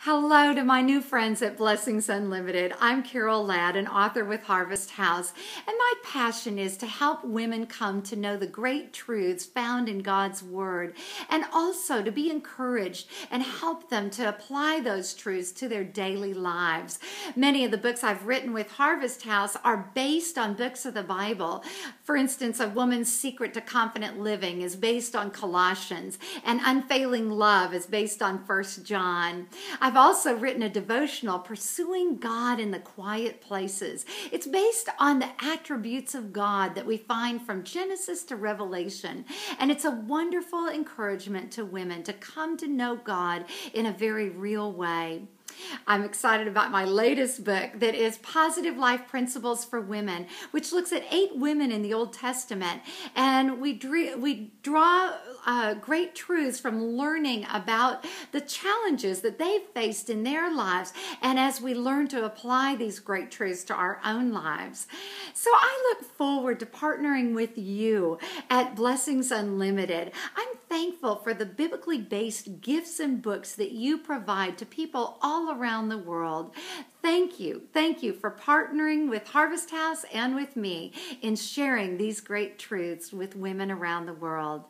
Hello to my new friends at Blessings Unlimited. I'm Carol Ladd, an author with Harvest House, and my passion is to help women come to know the great truths found in God's Word, and also to be encouraged and help them to apply those truths to their daily lives. Many of the books I've written with Harvest House are based on books of the Bible. For instance, A Woman's Secret to Confident Living is based on Colossians, and Unfailing Love is based on 1 John. I've also written a devotional, Pursuing God in the Quiet Places. It's based on the attributes of God that we find from Genesis to Revelation. And it's a wonderful encouragement to women to come to know God in a very real way. I'm excited about my latest book that is Positive Life Principles for Women, which looks at 8 women in the Old Testament. And we draw great truths from learning about the challenges that they've faced in their lives, and as we learn to apply these great truths to our own lives. So I look forward to partnering with you at Blessings Unlimited. I'm thankful for the biblically based gifts and books that you provide to people all around the world. Thank you. Thank you for partnering with Harvest House and with me in sharing these great truths with women around the world.